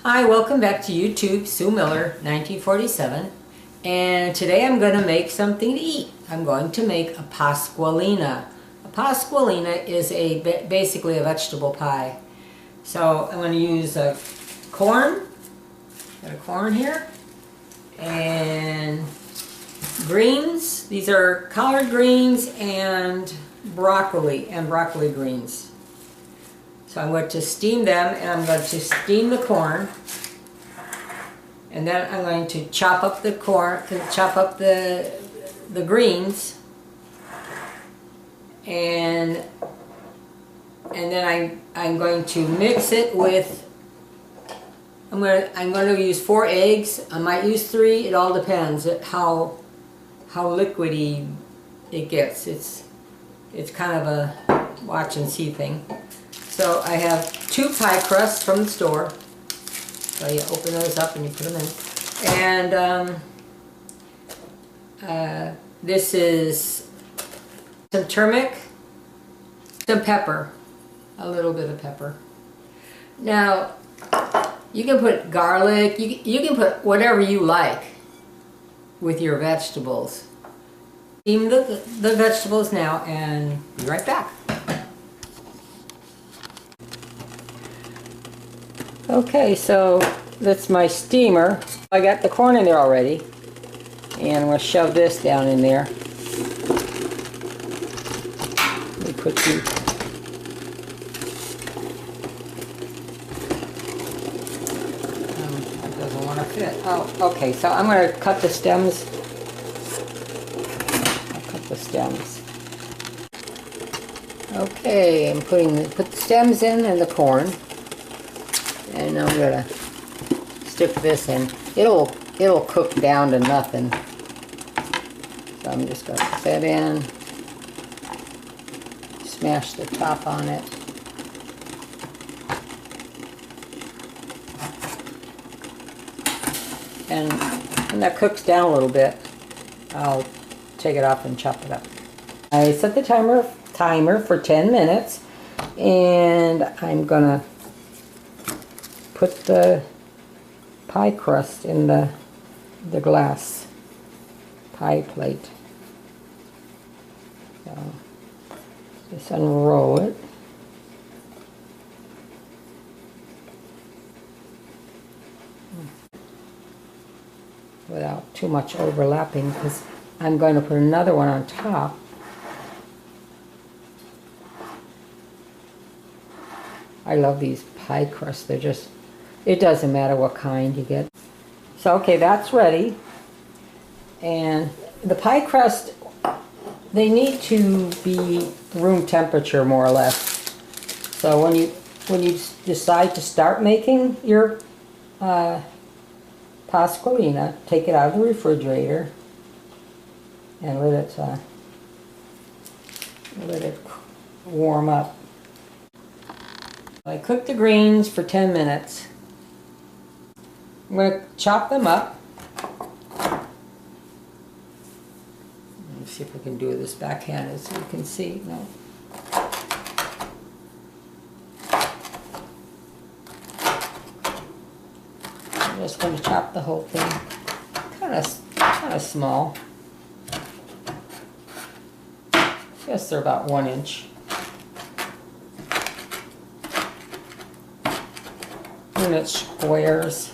Hi, welcome back to YouTube, Sue Miller, 1947. And today I'm going to make something to eat. I'm going to make a Pasqualina. A Pasqualina is basically a vegetable pie. So I'm going to use corn. Got a corn here. And greens. These are collard greens and broccoli greens. So I'm going to steam them, and I'm going to steam the corn, and then I'm going to chop up the corn, chop up the greens, and then I'm going to mix it with. I'm going to use 4 eggs. I might use 3. It all depends how liquidy it gets. It's kind of a watch and see thing. So I have 2 pie crusts from the store. So you open those up and you put them in. And this is some turmeric, some pepper, a little bit of pepper. Now you can put garlic, you can put whatever you like with your vegetables. Steam the vegetables now and be right back. Okay, so that's my steamer. I got the corn in there already, and I'm going to shove this down in there. Let me put you. That doesn't want to fit. Oh, okay. So I'm going to cut the stems. I'll cut the stems. Okay, I'm put the stems in and the corn. And I'm gonna stick this in. It'll cook down to nothing. So I'm just gonna put that in. Smash the top on it. And when that cooks down a little bit, I'll take it off and chop it up. I set the timer for 10 minutes, and I'm gonna put the pie crust in the glass pie plate. So just unroll it. Without too much overlapping, because I'm going to put another one on top. I love these pie crusts. They're just, it doesn't matter what kind you get. So okay, that's ready. And the pie crust, they need to be room temperature more or less. So when you decide to start making your Pasqualina, take it out of the refrigerator and let it warm up. I cooked the greens for 10 minutes. I'm going to chop them up. Let's see if we can do this backhanded so you can see. No. I'm just going to chop the whole thing. Kind of small. I guess they're about 1 inch. Unit squares.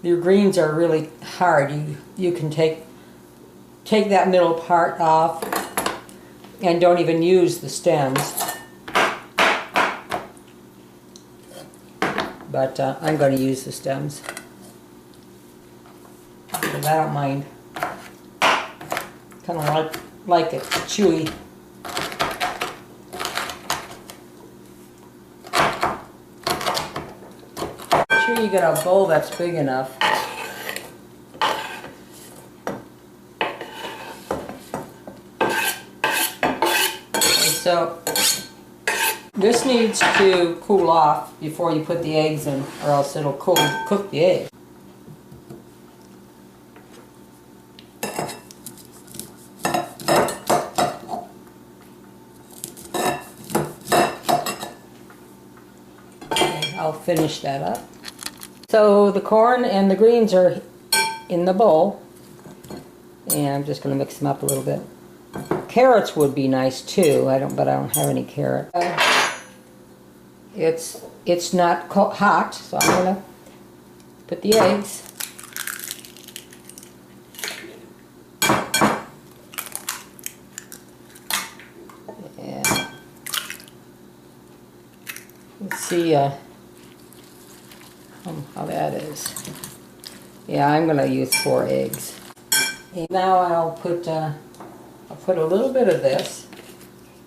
Your greens are really hard. You can take that middle part off and don't even use the stems. But I'm going to use the stems. Because I don't mind. Kind of like it chewy. You get a bowl that's big enough. And so this needs to cool off before you put the eggs in, or else it'll cook the egg. finish that up. So the corn and the greens are in the bowl, and I'm just going to mix them up a little bit. Carrots would be nice too. But I don't have any carrot. It's not hot, so I'm going to put the eggs. And let's see how that is. Yeah, I'm going to use 4 eggs. And now I'll put a little bit of this.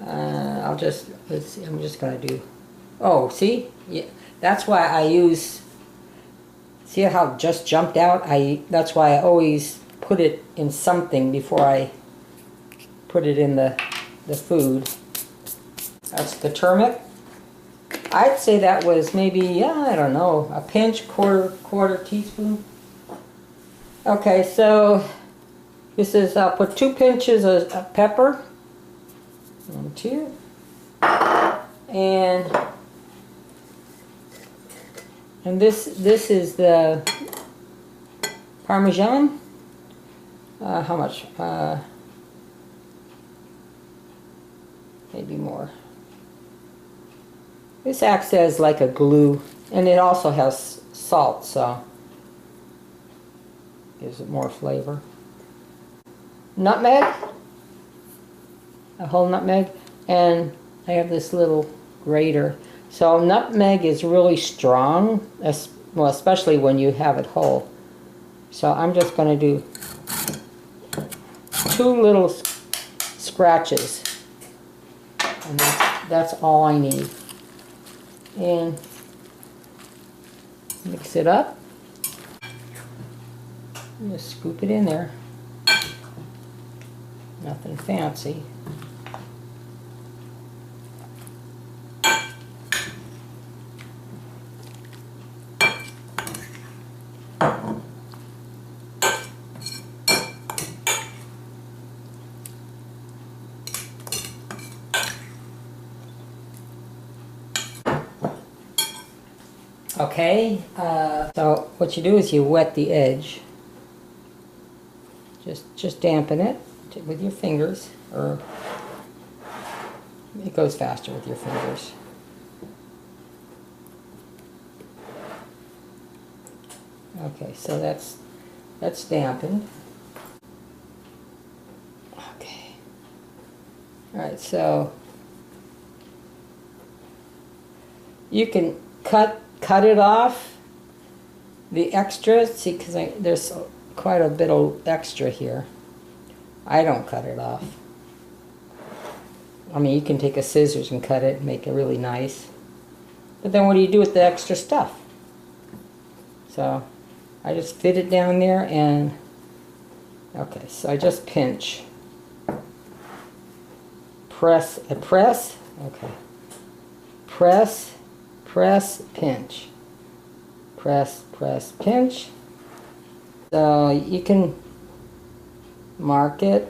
Let's see, I'm just going to do. Oh, see? Yeah, that's why I use. See how it just jumped out? That's why I always put it in something before I put it in the food. That's the Turmec. I'd say that was maybe, I don't know, a pinch, quarter teaspoon. Okay, so this is, I'll put 2 pinches of pepper. 1, 2. And this is the Parmesan. How much? Maybe more. This acts as like a glue, and it also has salt, so gives it more flavor. Nutmeg, a whole nutmeg, and I have this little grater. So nutmeg is really strong, well, especially when you have it whole. So I'm just going to do 2 little scratches, and that's all I need. And mix it up. Just scoop it in there. Nothing fancy. Okay, so what you do is you wet the edge. Just dampen it with your fingers, or it goes faster with your fingers. Okay, so that's dampened. Okay. All right, so you can cut it off, the extra, see, because there's quite a bit of extra here. I don't cut it off. I mean, you can take a scissors and cut it and make it really nice. But then what do you do with the extra stuff? So I just fit it down there, and okay, so I just pinch. Press, okay. Press, pinch. Press, pinch. So you can mark it.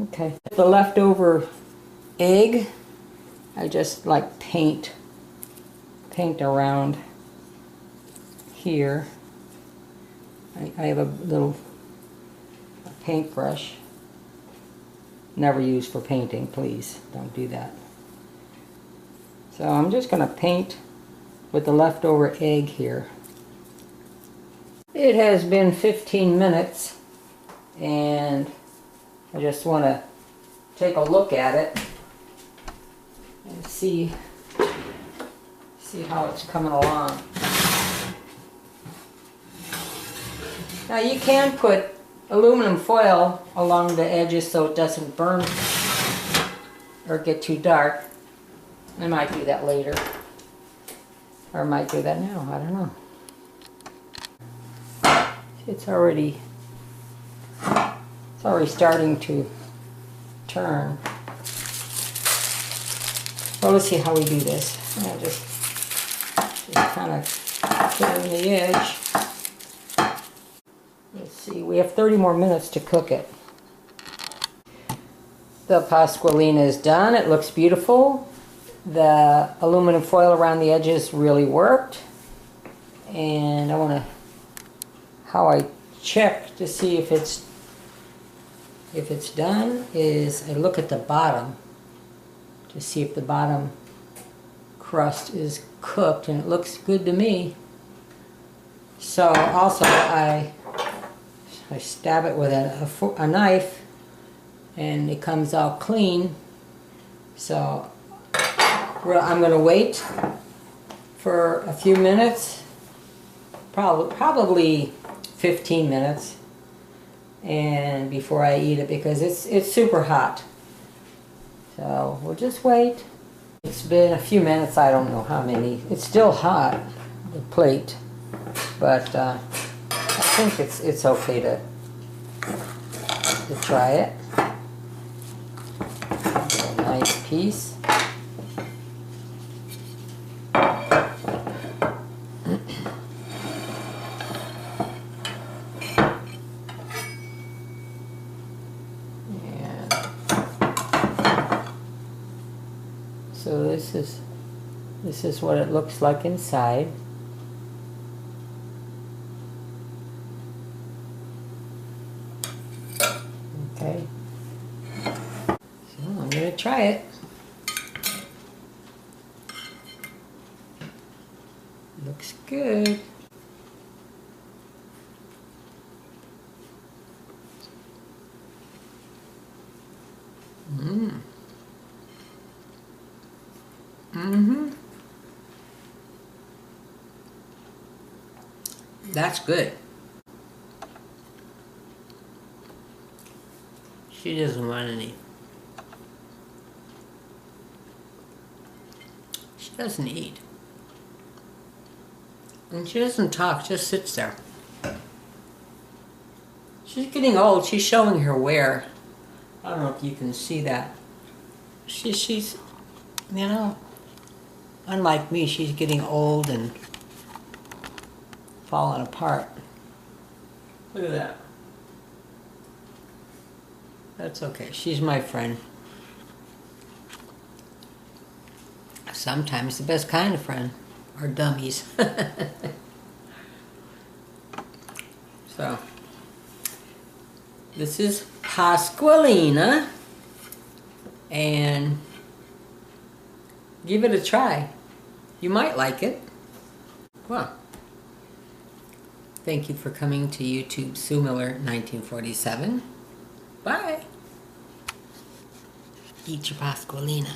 Okay. The leftover egg, I just like paint around here. I have a little paintbrush. Never used for painting, please don't do that. So I'm just going to paint with the leftover egg here. It has been 15 minutes, and I just want to take a look at it and see how it's coming along. Now you can put aluminum foil along the edges so it doesn't burn or get too dark. I might do that later, or I might do that now, I don't know. It's already starting to turn. Well, let's see how we do this. I'll just kind of put it on the edge. Let's see, we have 30 more minutes to cook it. The Pasqualina is done. It looks beautiful. The aluminum foil around the edges really worked. And I want to, how I check to see if it's done is I look at the bottom to see if the bottom crust is cooked, and it looks good to me. So also I stab it with a knife, and it comes out clean. So I'm going to wait for a few minutes, probably 15 minutes, and before I eat it, because it's super hot. So we'll just wait. It's been a few minutes, I don't know how many. It's still hot, the plate, but I think it's okay to try it. A nice piece. So this is what it looks like inside. Okay. So I'm going to try it. Looks good. That's good. She doesn't want any. She doesn't eat. And she doesn't talk, just sits there. She's getting old. She's showing her wear. I don't know if you can see that. She's, you know, unlike me, she's getting old and falling apart. Look at that. That's okay. She's my friend. Sometimes the best kind of friend are dummies. So, this is Pasqualina, and give it a try. You might like it. Well, thank you for coming to YouTube Sue Miller 1947. Bye. Eat your Pasqualina.